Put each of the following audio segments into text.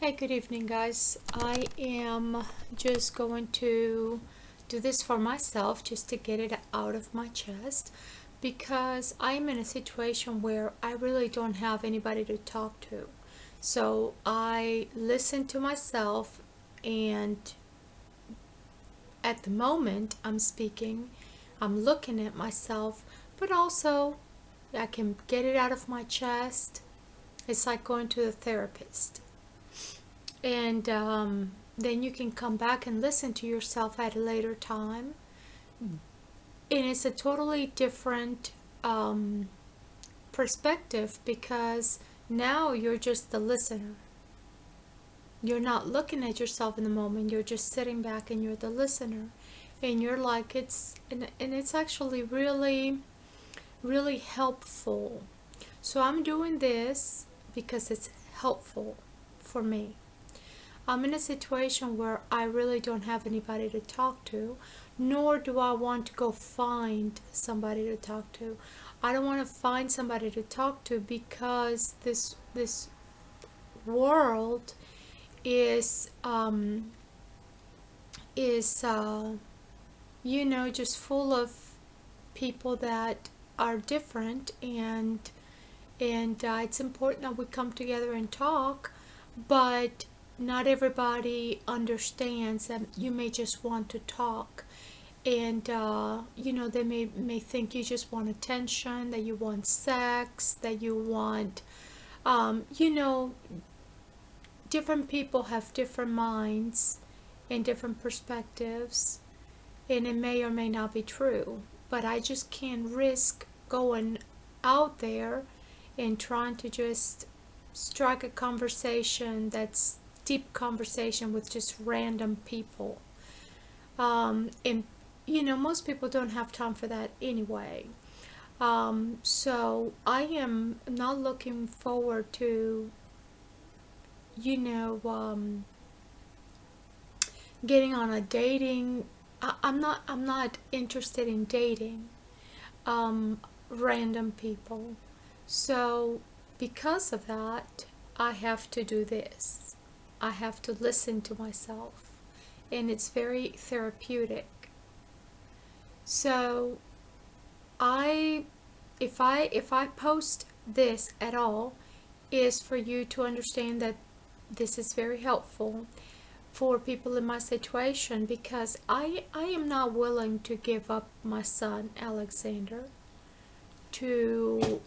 Hey, good evening, guys. I am just going to do this for myself just to get it out of my chest because I'm in a situation where I really don't have anybody to talk to. So I listen to myself, and at the moment I'm speaking, I'm looking at myself, but also I can get it out of my chest. It's like going to the therapist. And then you can come back and listen to yourself at a later time. And it's a totally different perspective because now you're just the listener. You're not looking at yourself in the moment, you're just sitting back and you're the listener. And you're like, and it's actually really, really helpful. So I'm doing this because it's helpful for me. I'm in a situation where I really don't have anybody to talk to, nor do I want to go find somebody to talk to. I don't want to find somebody to talk to because this world is just full of people that are different, and it's important that we come together and talk, but not everybody understands that you may just want to talk, and they may think you just want attention, that you want sex, that you want different people have different minds and different perspectives, and it may or may not be true, but I just can't risk going out there and trying to just strike a conversation that's deep conversation with just random people. And most people don't have time for that anyway. So I am not looking forward to, getting on a dating. I'm not interested in dating random people. So because of that, I have to do this. I have to listen to myself, and it's very therapeutic. So if I post this at all, is for you to understand that this is very helpful for people in my situation, because I am not willing to give up my son Alexander to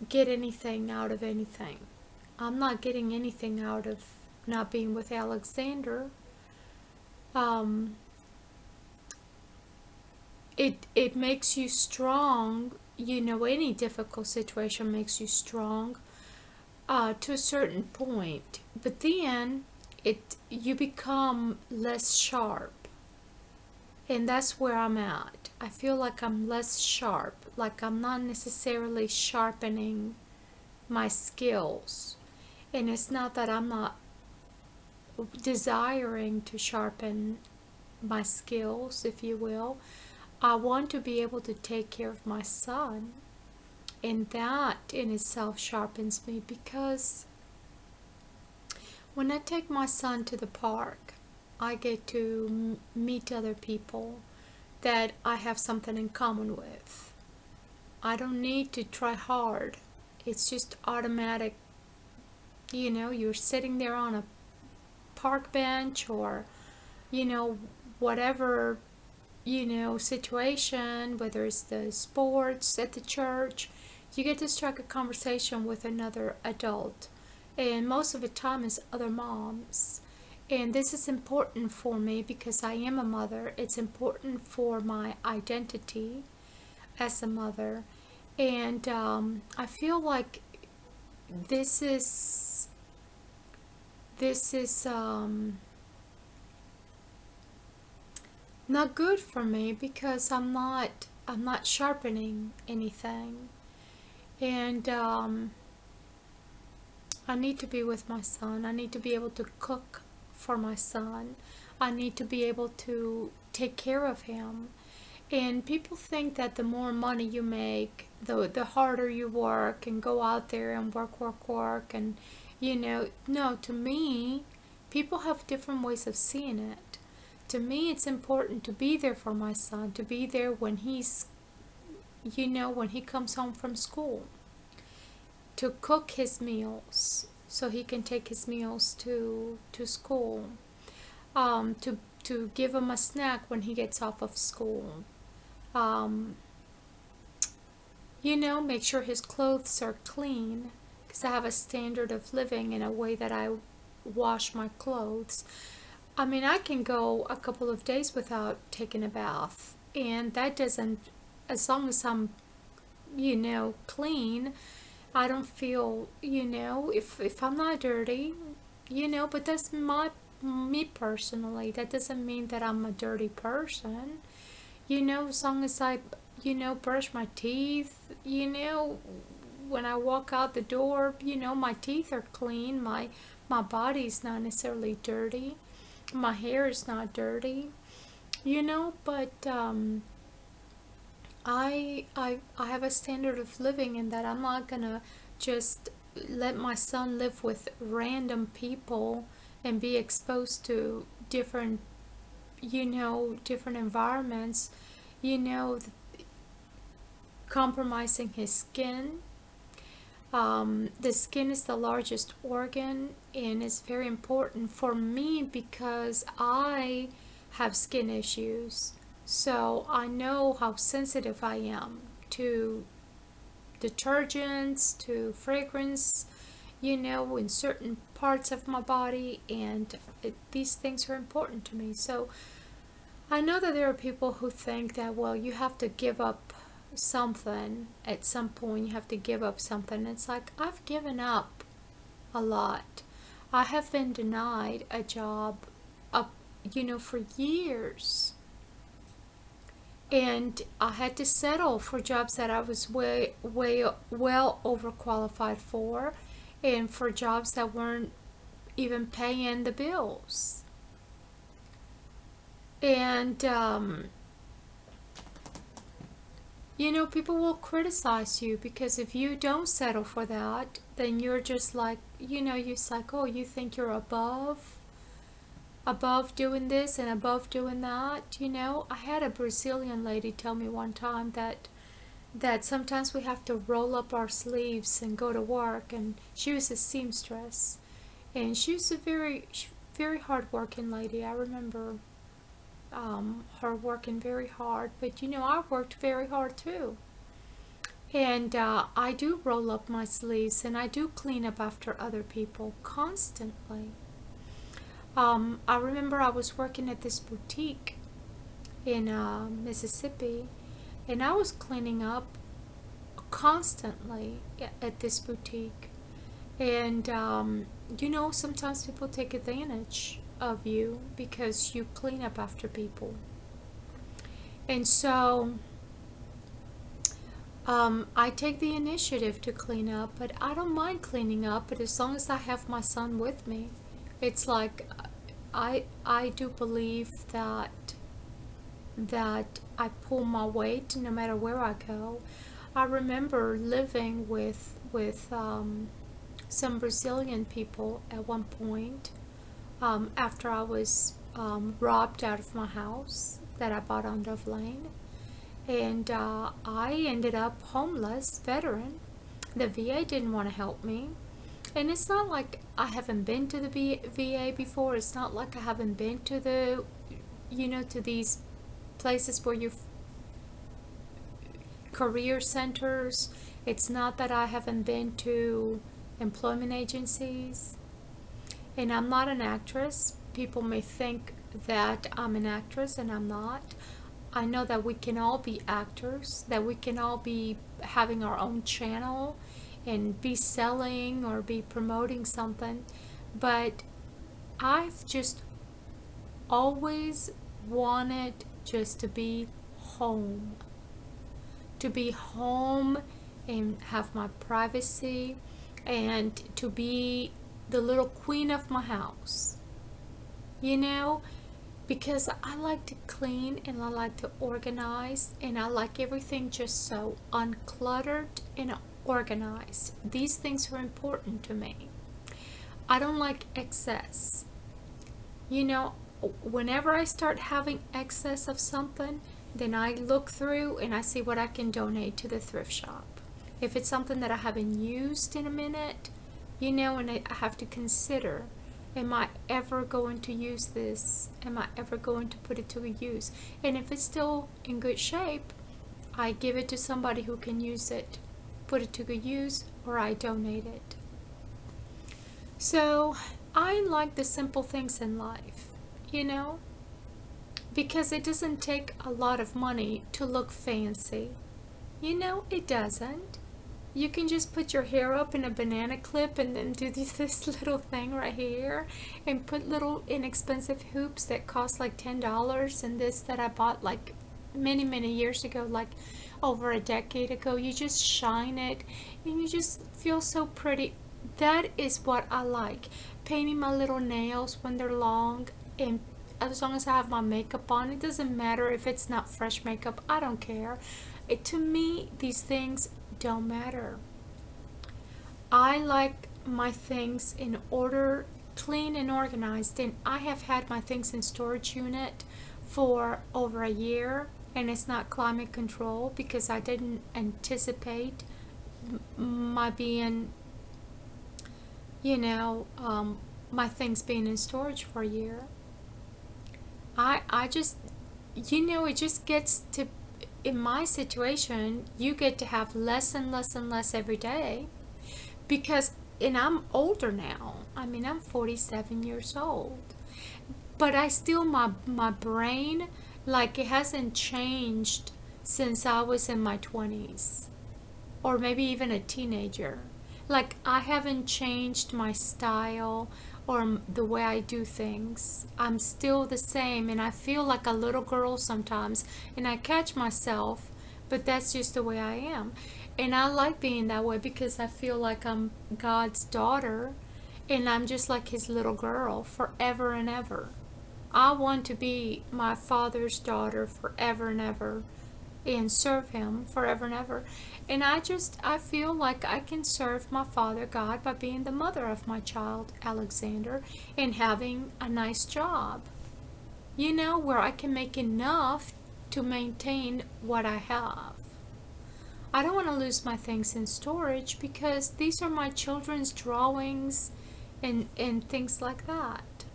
get anything out of anything. I'm not getting anything out of not being with Alexander. It makes you strong. Any difficult situation makes you strong to a certain point, but then you become less sharp, and that's where I'm at. I feel like I'm less sharp, like I'm not necessarily sharpening my skills. And it's not that I'm not desiring to sharpen my skills, if you will. I want to be able to take care of my son, and that in itself sharpens me, because when I take my son to the park, I get to meet other people that I have something in common with. I don't need to try hard. It's just automatic. You're sitting there on a park bench, or whatever situation, whether it's the sports at the church, you get to strike a conversation with another adult, and most of the time it's other moms. And this is important for me because I am a mother. It's important for my identity as a mother, and I feel like this is not good for me, because I'm not sharpening anything, and I need to be with my son. I need to be able to cook for my son. I need to be able to take care of him. And people think that the more money you make, the harder you work and go out there and work, No, to me, people have different ways of seeing it. To me, it's important to be there for my son, to be there when when he comes home from school, to cook his meals so he can take his meals to school, to give him a snack when he gets off of school, um, make sure his clothes are clean, because I have a standard of living in a way that I wash my clothes. I mean, I can go a couple of days without taking a bath, and that doesn't, as long as I'm, clean, I don't feel, if I'm not dirty, but that's me personally. That doesn't mean that I'm a dirty person. As long as I, brush my teeth, when I walk out the door, my teeth are clean. My body's not necessarily dirty. My hair is not dirty, but I have a standard of living in that I'm not gonna just let my son live with random people and be exposed to different environments, you know, compromising his skin. The skin is the largest organ, and it's very important for me because I have skin issues. So I know how sensitive I am to detergents, to fragrance, in certain parts of my body, and these things are important to me. So I know that there are people who think that, well, you have to give up something at some point. You have to give up something. It's like, I've given up a lot. I have been denied a job for years, and I had to settle for jobs that I was way well overqualified for, and for jobs that weren't even paying the bills. And people will criticize you, because if you don't settle for that, then you're just like, you're like, oh, you think you're above doing this and above doing that. I had a Brazilian lady tell me one time that sometimes we have to roll up our sleeves and go to work, and she was a seamstress, and she was a very, very hard-working lady. I remember her working very hard, but I worked very hard too. And I do roll up my sleeves, and I do clean up after other people constantly. I remember I was working at this boutique in Mississippi, and I was cleaning up constantly at this boutique. And sometimes people take advantage of you because you clean up after people. And so I take the initiative to clean up, but I don't mind cleaning up, but as long as I have my son with me. It's like, I do believe that I pull my weight no matter where I go. I remember living with some Brazilian people at one point, after I was robbed out of my house that I bought on Dove Lane, and I ended up homeless, veteran. The VA didn't want to help me. And it's not like I haven't been to the VA before. It's not like I haven't been to to these places where career centers. It's not that I haven't been to employment agencies. And I'm not an actress. People may think that I'm an actress, and I'm not. I know that we can all be actors, that we can all be having our own channel and be selling or be promoting something, but I've just always wanted just to be home and have my privacy, and to be the little queen of my house, because I like to clean, and I like to organize, and I like everything just so uncluttered and organized. These things are important to me. I don't like excess. You know, whenever I start having excess of something, then I look through and I see what I can donate to the thrift shop. If it's something that I haven't used in a minute, you know, and I have to consider, am I ever going to use this? Am I ever going to put it to use? And if it's still in good shape, I give it to somebody who can use it, put it to good use, or I donate it. So I like the simple things in life, you know, because it doesn't take a lot of money to look fancy. You know, it doesn't. You can just put your hair up in a banana clip and then do this little thing right here and put little inexpensive hoops that cost like $10, and this that I bought like many years ago, like over a decade ago. You just shine it and you just feel so pretty. That is what I like. Painting my little nails when they're long, and as long as I have my makeup on, it doesn't matter if it's not fresh makeup. I don't care. To me, these things don't matter. I like my things in order, clean and organized, and I have had my things in storage unit for over a year, and it's not climate control because I didn't anticipate my being, you know, my things being in storage for a year. I just, you know, it just gets to, in my situation, you get to have less and less and less every day because, and I'm older now. I mean, I'm 47 years old, but I still, my brain, like it hasn't changed since I was in my 20s or maybe even a teenager. Like I haven't changed my style or the way I do things. I'm still the same, and I feel like a little girl sometimes, and I catch myself, but that's just the way I am. And I like being that way because I feel like I'm God's daughter, and I'm just like his little girl forever and ever. I want to be my Father's daughter forever and ever and serve him forever and ever. And I feel like I can serve my Father God by being the mother of my child Alexander and having a nice job, you know, where I can make enough to maintain what I have. I don't want to lose my things in storage because these are my children's drawings and things like that,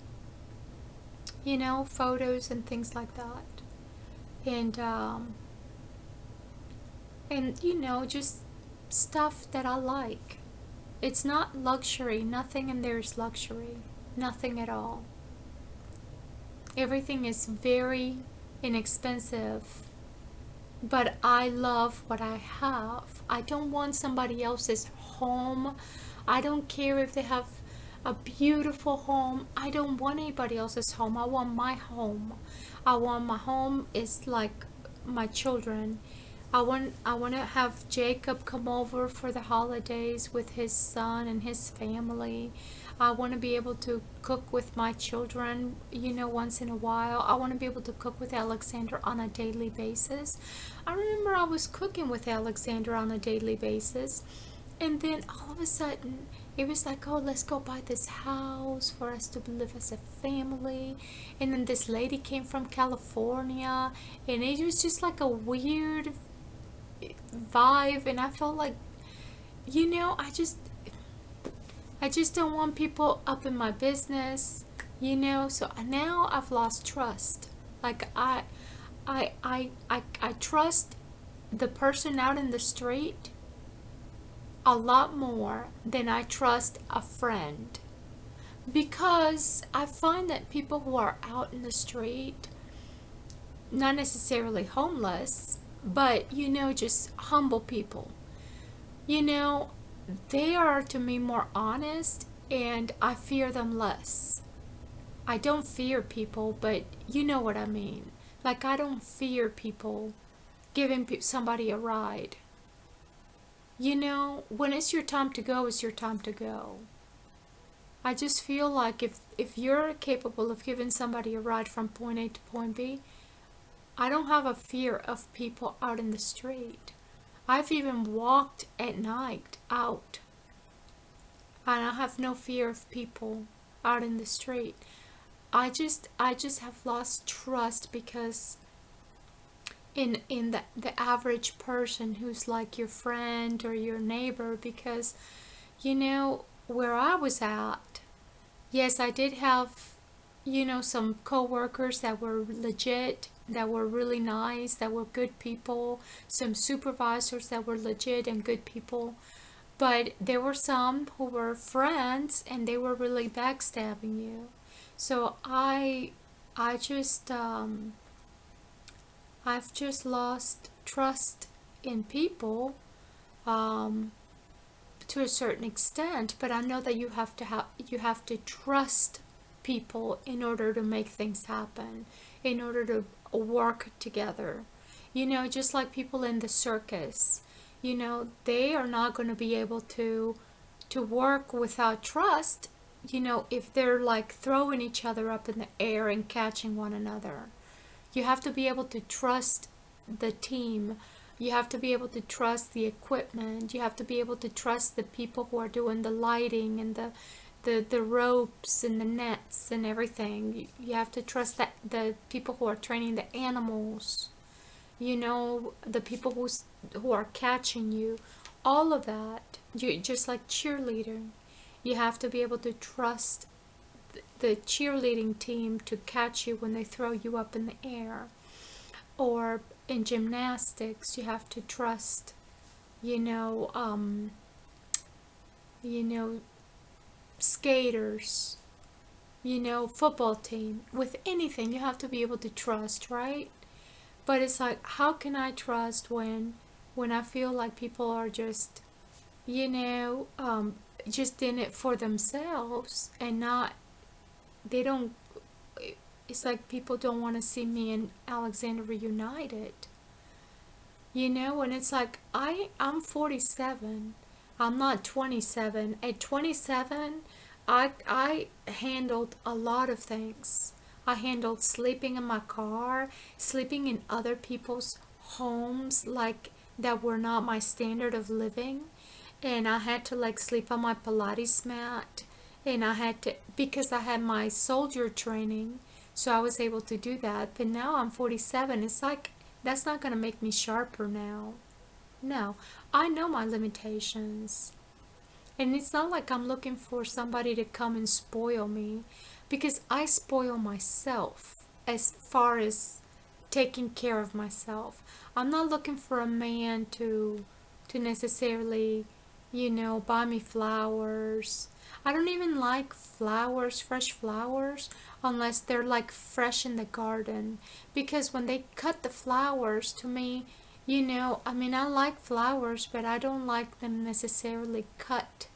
you know, photos and things like that. And you know, just stuff that I like. It's not luxury. Nothing in there is luxury. Nothing at all. Everything is very inexpensive, but I love what I have. I don't want somebody else's home. I don't care if they have a beautiful home. I don't want anybody else's home. I want my home. I want my home is like my children. I want to have Jacob come over for the holidays with his son and his family. I want to be able to cook with my children, you know, once in a while. I want to be able to cook with Alexander on a daily basis. I remember I was cooking with Alexander on a daily basis, and then all of a sudden it was like, oh, let's go buy this house for us to live as a family. And then this lady came from California, and it was just like a weird vibe, and I felt like, you know, I just don't want people up in my business, you know. So now I've lost trust. Like I trust the person out in the street a lot more than I trust a friend, because I find that people who are out in the street, not necessarily homeless, but you know, just humble people, you know, they are to me more honest, and I fear them less. I don't fear people, but you know what I mean. Like I don't fear people giving somebody a ride. You know, when it's your time to go, it's your time to go. I just feel like if you're capable of giving somebody a ride from point A to point B, I don't have a fear of people out in the street. I've even walked at night out. and I have no fear of people out in the street. I just have lost trust because in the average person who's like your friend or your neighbor, because where I was at, yes, I did have some coworkers that were legit, that were really nice, that were good people, some supervisors that were legit and good people, but there were some who were friends and they were really backstabbing you. So I just I've just lost trust in people, um, to a certain extent. But I know that you have to trust people in order to make things happen, in order to work together. Just like people in the circus, they are not going to be able to work without trust. If they're like throwing each other up in the air and catching one another. You have to be able to trust the team. You have to be able to trust the equipment. You have to be able to trust the people who are doing the lighting and the ropes and the nets and everything. You have to trust that the people who are training the animals, the people who are catching you, all of that. Just like cheerleading, you have to be able to trust the cheerleading team to catch you when they throw you up in the air. Or in gymnastics, you have to trust, you know, um, you know, skaters, football team. With anything, you have to be able to trust, right? But it's like, how can I trust when I feel like people are just, you know, um, just in it for themselves and not, they don't, it's like people don't want to see me and Alexander reunited, and it's like, I'm 47. I'm not 27. At 27, I handled a lot of things. I handled sleeping in my car, sleeping in other people's homes, like that were not my standard of living. And I had to like sleep on my Pilates mat. And I had to, because I had my soldier training, so I was able to do that. But now I'm 47. It's like, that's not going to make me sharper now. No, I know my limitations. And it's not like I'm looking for somebody to come and spoil me, because I spoil myself as far as taking care of myself. I'm not looking for a man to necessarily, buy me flowers. I don't even like flowers, fresh flowers, unless they're like fresh in the garden. Because when they cut the flowers, to me, I mean, I like flowers, but I don't like them necessarily cut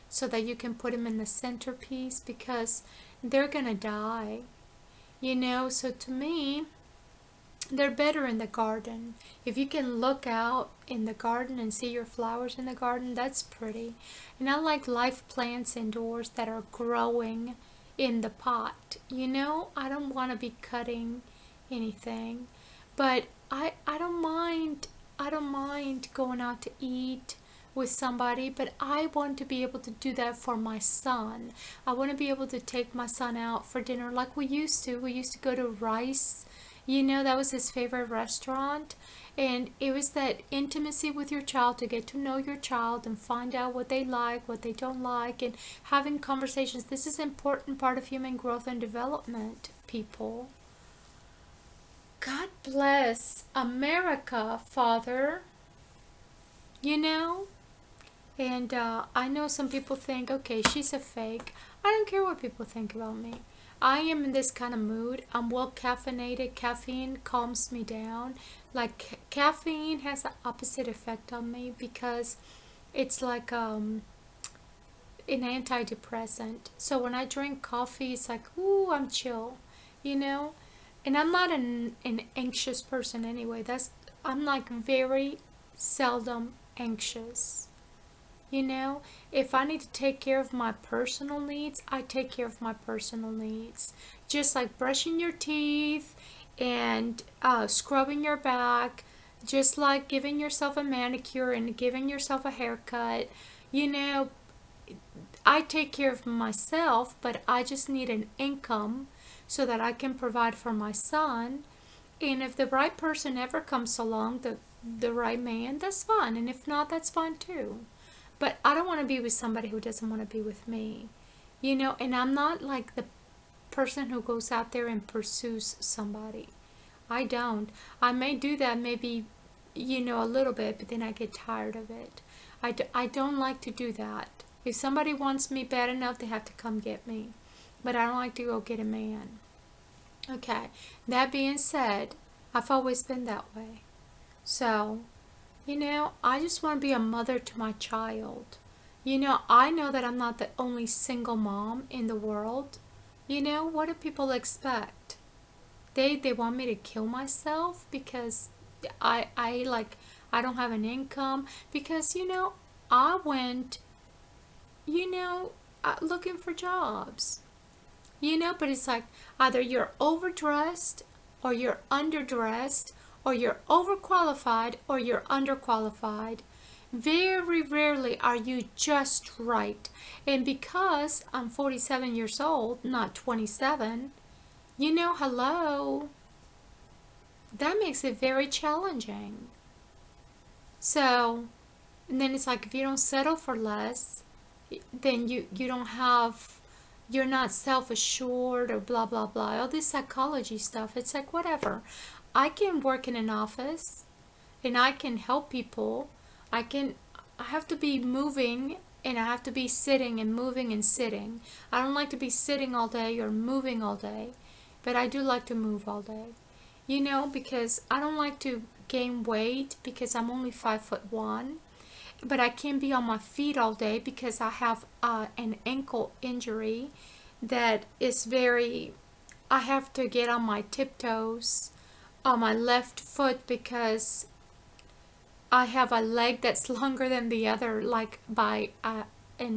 so that you can put them in the centerpiece, because they're gonna die. So to me, they're better in the garden. If you can look out in the garden and see your flowers in the garden, that's pretty. And I like live plants indoors that are growing in the pot. I don't want to be cutting anything, but I don't mind going out to eat with somebody, but I want to be able to do that for my son. I want to be able to take my son out for dinner like we used to. We used to go to Rice. That was his favorite restaurant. And it was that intimacy with your child, to get to know your child and find out what they like, what they don't like, and having conversations. This is an important part of human growth and development, people. God bless America, Father. You know? And I know some people think, okay, she's a fake. I don't care what people think about me. I am in this kind of mood. I'm well caffeinated. Caffeine calms me down. Like, caffeine has the opposite effect on me, because it's like an antidepressant. So when I drink coffee, it's like, ooh, I'm chill, you know? And I'm not an anxious person anyway. I'm like very seldom anxious. If I need to take care of my personal needs, I take care of my personal needs. Just like brushing your teeth and scrubbing your back, just like giving yourself a manicure and giving yourself a haircut. I take care of myself, but I just need an income so that I can provide for my son. And if the right person ever comes along, the right man, that's fine. And if not, that's fine too. But I don't want to be with somebody who doesn't want to be with me. And I'm not like the person who goes out there and pursues somebody. I don't. I may do that maybe, a little bit, but then I get tired of it. I don't like to do that. If somebody wants me bad enough, they have to come get me. But I don't like to go get a man. Okay, that being said, I've always been that way. So, I just want to be a mother to my child. I know that I'm not the only single mom in the world. What do people expect? They want me to kill myself because I don't have an income, because I went looking for jobs. But it's like either you're overdressed or you're underdressed or you're overqualified or you're underqualified. Very rarely are you just right. And because I'm 47 years old, not 27, hello, that makes it very challenging. So, and then it's like if you don't settle for less, then you don't have, you're not self-assured or blah blah blah, all this psychology stuff. It's like whatever. I can work in an office and I can help people. I have to be moving and I have to be sitting and moving and sitting. I don't like to be sitting all day or moving all day, but I do like to move all day. Because I don't like to gain weight because I'm only 5'1", but I can't be on my feet all day because I have an ankle injury that is I have to get on my tiptoes on my left foot because I have a leg that's longer than the other, like by an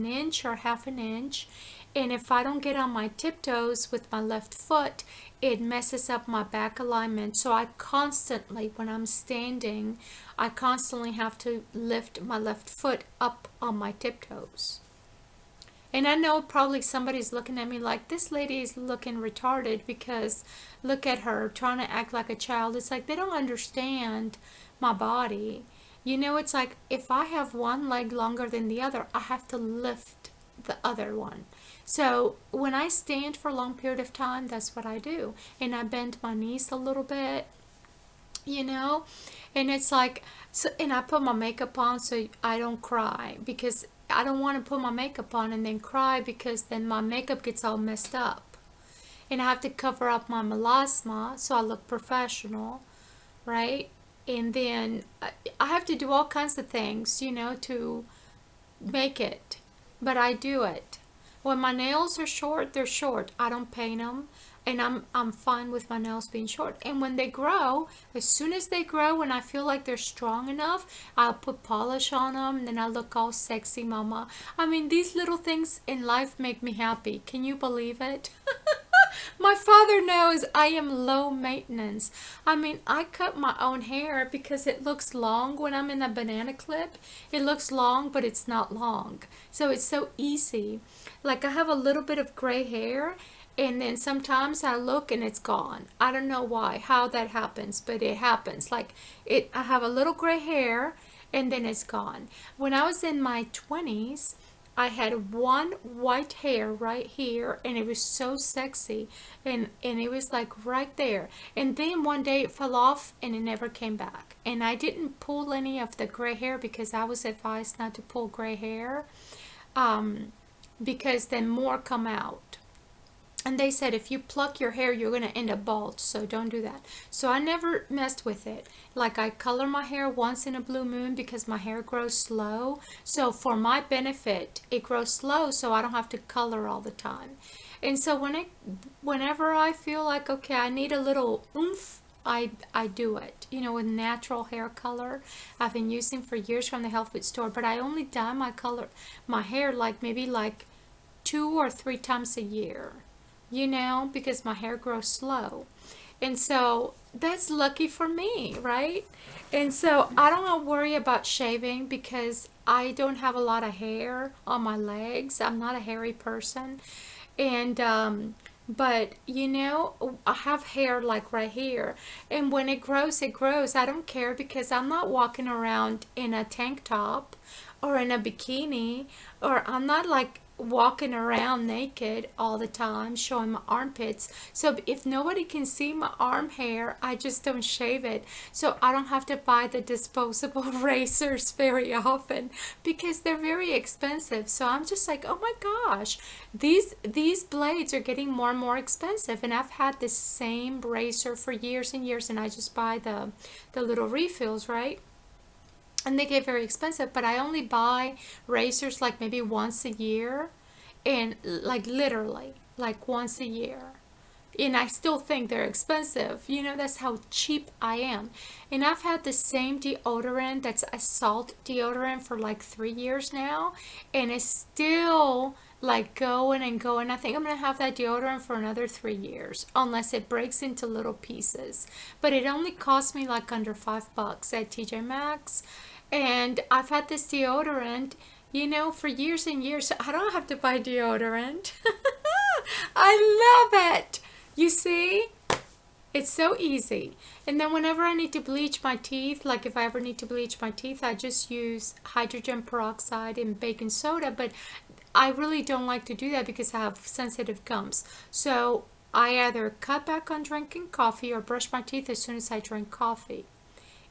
inch or half an inch. And if I don't get on my tiptoes with my left foot, it messes up my back alignment. So I constantly, when I'm standing, I constantly have to lift my left foot up on my tiptoes. And I know probably somebody's looking at me like, this lady is looking retarded because look at her trying to act like a child. It's like they don't understand my body. It's like if I have one leg longer than the other, I have to lift the other one. So when I stand for a long period of time, that's what I do. And I bend my knees a little bit, and it's like, so, and I put my makeup on so I don't cry, because I don't want to put my makeup on and then cry, because then my makeup gets all messed up. And I have to cover up my melasma so I look professional, right? And then I have to do all kinds of things, to make it. But I do it. When my nails are short, they're short. I don't paint them. And I'm fine with my nails being short. And when they grow, as soon as they grow and I feel like they're strong enough, I'll put polish on them. And then I look all sexy mama. I mean, these little things in life make me happy. Can you believe it? My father knows I am low maintenance. I mean, I cut my own hair because it looks long when I'm in a banana clip. It looks long, but it's not long. So it's so easy. Like I have a little bit of gray hair, and then sometimes I look and it's gone. I don't know why, how that happens, but it happens. Like I have a little gray hair and then it's gone. When I was in my 20s, I had one white hair right here, and it was so sexy, and it was like right there. And then one day it fell off and it never came back. And I didn't pull any of the gray hair because I was advised not to pull gray hair, because then more come out. And they said if you pluck your hair, you're going to end up bald, so don't do that. So I never messed with it. Like I color my hair once in a blue moon because my hair grows slow. So for my benefit, it grows slow so I don't have to color all the time. And so whenever I feel like, okay, I need a little oomph, I do it, with natural hair color. I've been using for years from the health food store, but I only dye my hair maybe 2 or 3 times a year. Because my hair grows slow. And so that's lucky for me, right? And so I don't worry about shaving because I don't have a lot of hair on my legs. I'm not a hairy person. And but I have hair like right here, and when it grows, it grows. I don't care because I'm not walking around in a tank top or in a bikini, or I'm not like walking around naked all the time showing my armpits. So if nobody can see my arm hair, I just don't shave it. So I don't have to buy the disposable razors very often because they're very expensive. So I'm just like, oh my gosh, these blades are getting more and more expensive, and I've had this same razor for years and years, and I just buy the little refills, right? And they get very expensive, but I only buy razors like maybe once a year, and like literally like once a year, and I still think they're expensive. That's how cheap I am. And I've had the same deodorant, that's a salt deodorant, for like 3 years now, and it's still like going and going. I think I'm gonna have that deodorant for another 3 years unless it breaks into little pieces. But it only cost me like under $5 at TJ Maxx, and I've had this deodorant, for years and years. So I don't have to buy deodorant. I love it. You see? It's so easy. And then whenever I need to bleach my teeth, like if I ever need to bleach my teeth, I just use hydrogen peroxide and baking soda. But I really don't like to do that because I have sensitive gums. So I either cut back on drinking coffee or brush my teeth as soon as I drink coffee.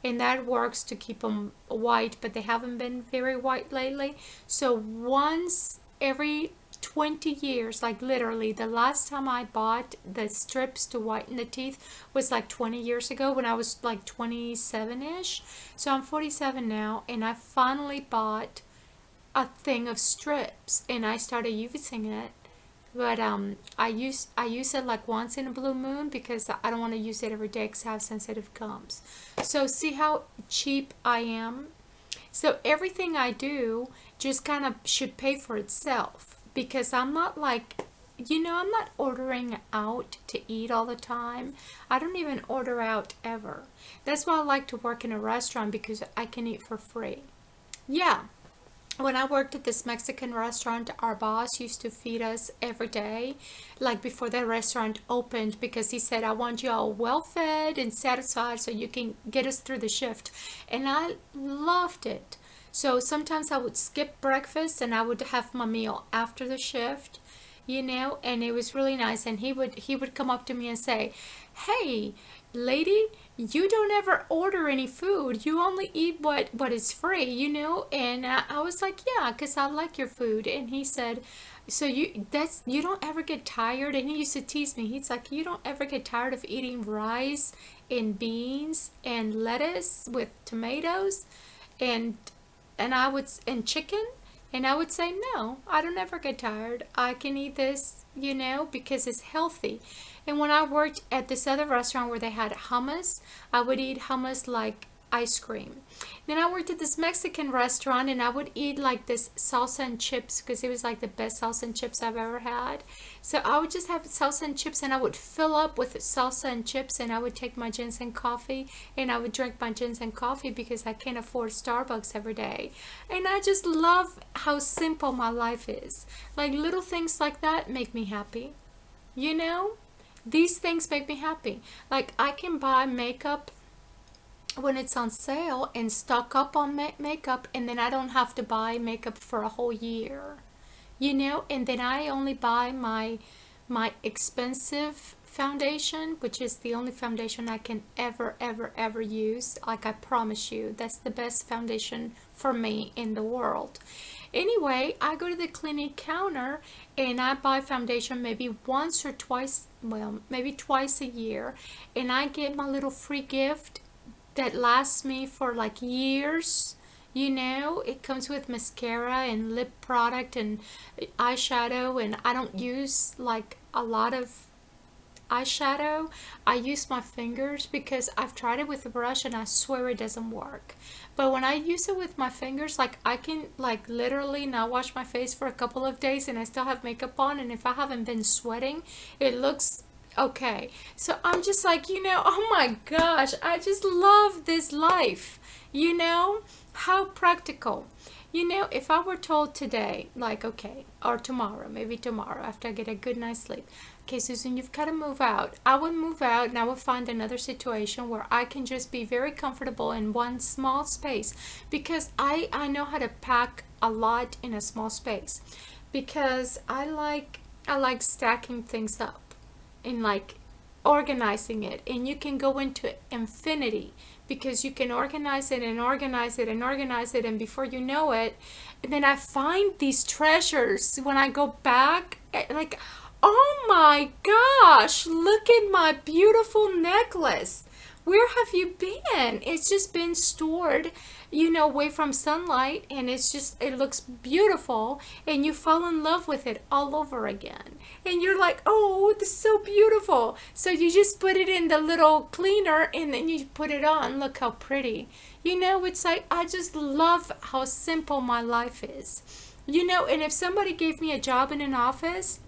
And that works to keep them white, but they haven't been very white lately. So once every 20 years, like literally, the last time I bought the strips to whiten the teeth was like 20 years ago when I was like 27-ish. So I'm 47 now, and I finally bought a thing of strips, and I started using it. But I use it like once in a blue moon because I don't want to use it every day because I have sensitive gums. So see how cheap I am? So everything I do just kind of should pay for itself, because I'm not like, I'm not ordering out to eat all the time. I don't even order out ever. That's why I like to work in a restaurant, because I can eat for free. Yeah. When I worked at this Mexican restaurant, our boss used to feed us every day, like before the restaurant opened, because he said, I want you all well fed and satisfied so you can get us through the shift. And I loved it. So sometimes I would skip breakfast and I would have my meal after the shift, and it was really nice. And he would come up to me and say, hey, lady, you don't ever order any food. You only eat what is free, And I was like, yeah, because I like your food. And he said, so you don't ever get tired? And he used to tease me. He's like, you don't ever get tired of eating rice and beans and lettuce with tomatoes and chicken? And I would say, no, I don't ever get tired. I can eat this, because it's healthy. And when I worked at this other restaurant where they had hummus, I would eat hummus like ice cream. Then I worked at this Mexican restaurant, and I would eat like this salsa and chips because it was like the best salsa and chips I've ever had. So I would just have salsa and chips, and I would fill up with salsa and chips, and I would take my ginseng coffee, and I would drink my ginseng coffee because I can't afford Starbucks every day. And I just love how simple my life is. Like little things like that make me happy. These things make me happy. Like I can buy makeup when it's on sale and stock up on makeup, and then I don't have to buy makeup for a whole year, and then I only buy my expensive foundation, which is the only foundation I can ever use. Like I promise you, that's the best foundation for me in the world. Anyway, I go to the clinic counter and I buy foundation maybe once or twice, well, maybe twice a year, and I get my little free gift that lasts me for like years. It comes with mascara and lip product and eyeshadow, and I don't use like a lot of eyeshadow. I use my fingers because I've tried it with a brush and I swear it doesn't work. But when I use it with my fingers, like I can like literally not wash my face for a couple of days and I still have makeup on, and if I haven't been sweating, it looks Okay, so I'm just like, oh my gosh, I just love this life. How practical. If I were told today, like, okay, or tomorrow, maybe tomorrow after I get a good night's sleep, okay, Susan, you've got to move out. I would move out and I would find another situation where I can just be very comfortable in one small space, because I know how to pack a lot in a small space, because I like stacking things up and like organizing it, and you can go into infinity because you can organize it and organize it and organize it, and before you know it, and then I find these treasures when I go back, like, oh my gosh, look at my beautiful necklace. Where have you been? It's just been stored, away from sunlight, and it looks beautiful, and you fall in love with it all over again. And you're like, oh, this is so beautiful. So you just put it in the little cleaner, and then you put it on. Look how pretty. It's like, I just love how simple my life is. And if somebody gave me a job in an office,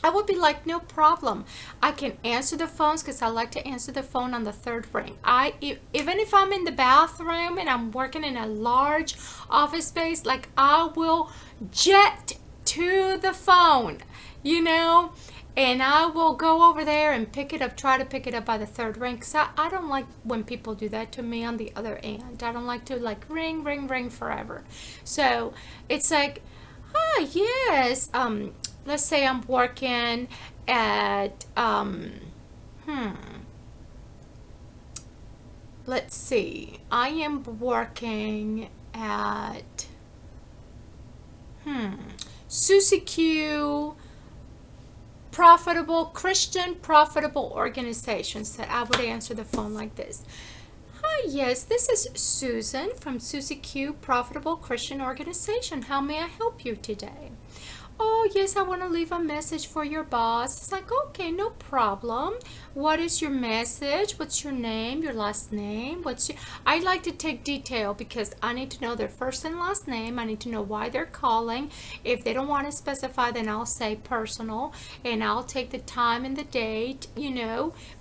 I would be like, no problem. I can answer the phones, because I like to answer the phone on the third ring. Even if I'm in the bathroom and I'm working in a large office space, like, I will jet to the phone, and I will go over there and try to pick it up by the third ring, because I don't like when people do that to me on the other end. I don't like to like ring, ring, ring forever. So it's like, yes, let's say I'm working at, let's see, I am working at, Susie Q, Christian profitable organizations, that I would answer the phone like this. Hi, yes, this is Susan from Susie Q, Profitable Christian Organization. How may I help you today? Oh, yes, I want to leave a message for your boss. It's like, okay, no problem. What is your message? What's your name, your last name? I like to take detail, because I need to know their first and last name. I need to know why they're calling. If they don't want to specify, then I'll say personal, and I'll take the time and the date,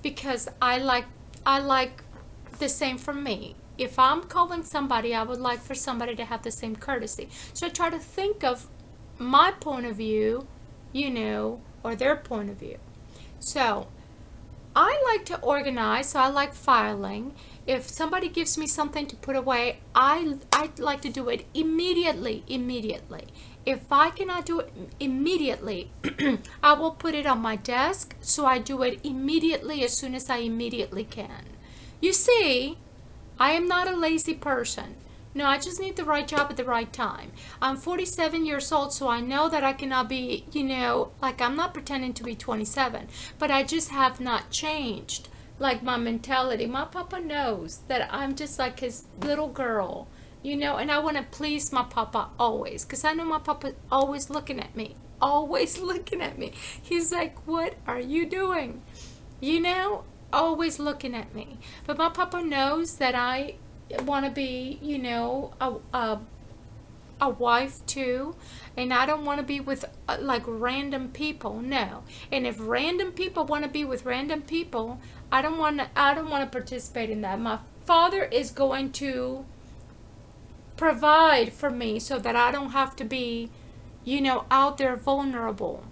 because I like the same for me. If I'm calling somebody, I would like for somebody to have the same courtesy. So I try to think of my point of view, or their point of view. So I like to organize, so I like filing. If somebody gives me something to put away, I like to do it immediately. If I cannot do it immediately, I will put it on my desk, so I do it immediately, as soon as I immediately can. You see, I am not a lazy person. No, I just need the right job at the right time. I'm 47 years old, so I know that I cannot be, like, I'm not pretending to be 27, but I just have not changed, like, my mentality. My papa knows that I'm just like his little girl, and I want to please my papa always, because I know my papa always looking at me, He's like, what are you doing? Always looking at me. But my papa knows that I want to be, a wife too, and I don't want to be with like random people. No. And if random people want to be with random people, I don't want to participate in that. My father is going to provide for me, so that I don't have to be, out there vulnerable.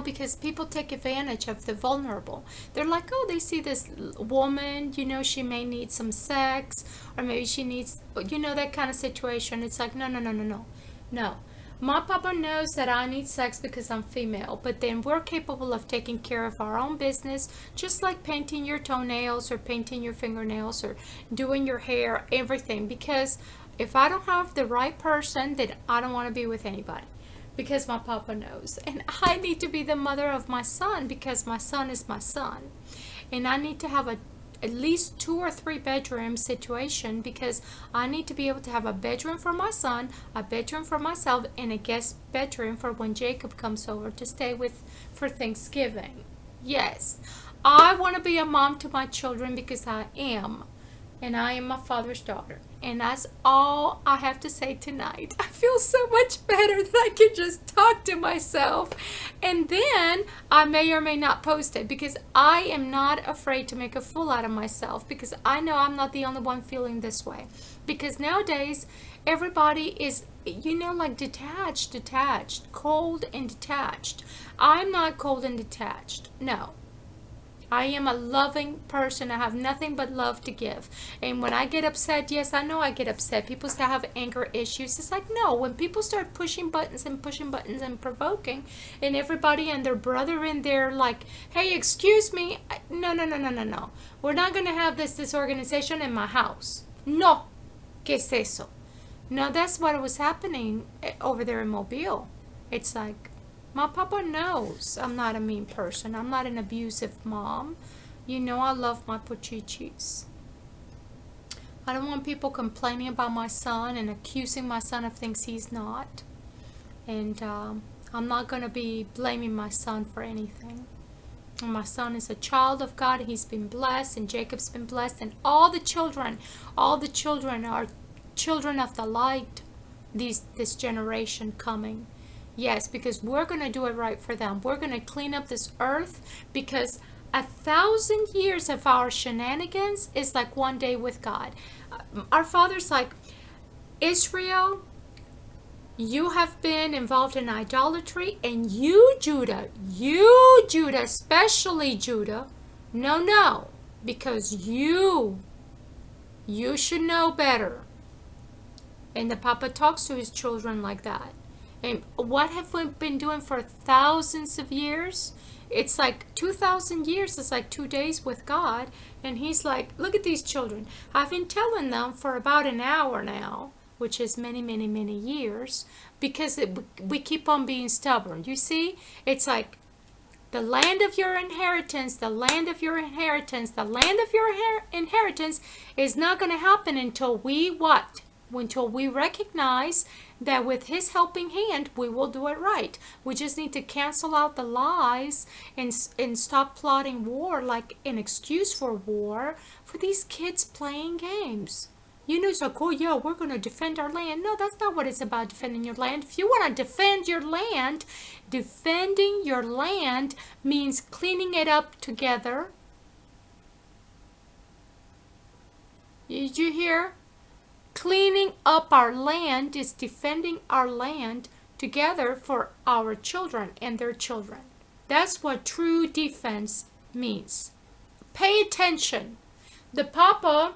Because people take advantage of the vulnerable. They're like, oh, they see this woman, she may need some sex, or maybe she needs, that kind of situation. It's like, no. My papa knows that I need sex because I'm female, but then we're capable of taking care of our own business, just like painting your toenails, or painting your fingernails, or doing your hair, everything. Because if I don't have the right person, then I don't want to be with anybody. Because my papa knows. And I need to be the mother of my son, because my son is my son. And I need to have at least 2 or 3 bedroom situation, because I need to be able to have a bedroom for my son, a bedroom for myself, and a guest bedroom for when Jacob comes over to stay with for Thanksgiving. Yes, I want to be a mom to my children, because I am. and I am my father's daughter. And that's all I have to say tonight. I feel so much better that I can just talk to myself. And then I may or may not post it, because I am not afraid to make a fool out of myself, because I know I'm not the only one feeling this way. Because nowadays, everybody is, like detached, cold and detached. I'm not cold and detached. No. I am a loving person. I have nothing but love to give. And when I get upset, yes, I know I get upset. People say I have anger issues. It's like, no, when people start pushing buttons and provoking, and everybody and their brother in there like, hey, excuse me. No. We're not going to have this disorganization in my house. No. ¿Qué es eso? No, that's what was happening over there in Mobile. It's like, my papa knows I'm not a mean person. I'm not an abusive mom. I love my puchichis. I don't want people complaining about my son and accusing my son of things he's not. And I'm not going to be blaming my son for anything. And my son is a child of God. He's been blessed, and Jacob's been blessed. And all the children are children of the light, this generation coming. Yes, because we're going to do it right for them. We're going to clean up this earth, because 1,000 years of our shenanigans is like one day with God. Our Father's like, Israel, you have been involved in idolatry, and you, Judah, especially Judah, no, because you should know better. And the Papa talks to his children like that. And what have we been doing for thousands of years? It's like 2,000 years. It's like 2 days with God. And he's like, look at these children. I've been telling them for about an hour now, which is many, many, many years, because we keep on being stubborn. You see, it's like the land of your inheritance, the land of your inheritance, the land of your inheritance is not going to happen until we what? Until we recognize that with his helping hand, we will do it right. We just need to cancel out the lies and stop plotting war like an excuse for war for these kids playing games. It's like, oh yeah, we're going to defend our land. No, that's not what it's about, defending your land. If you want to defend your land, defending your land means cleaning it up together. Did you hear? Cleaning up our land is defending our land together for our children and their children. That's what true defense means. Pay attention. The Papa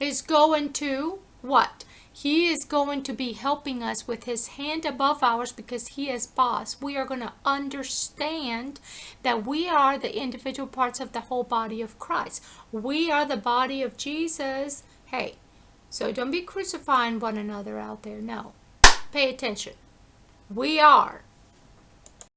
is going to what? He is going to be helping us with his hand above ours, because he is boss. We are going to understand that we are the individual parts of the whole body of Christ. We are the body of Jesus. Hey. So don't be crucifying one another out there. No. Pay attention. We are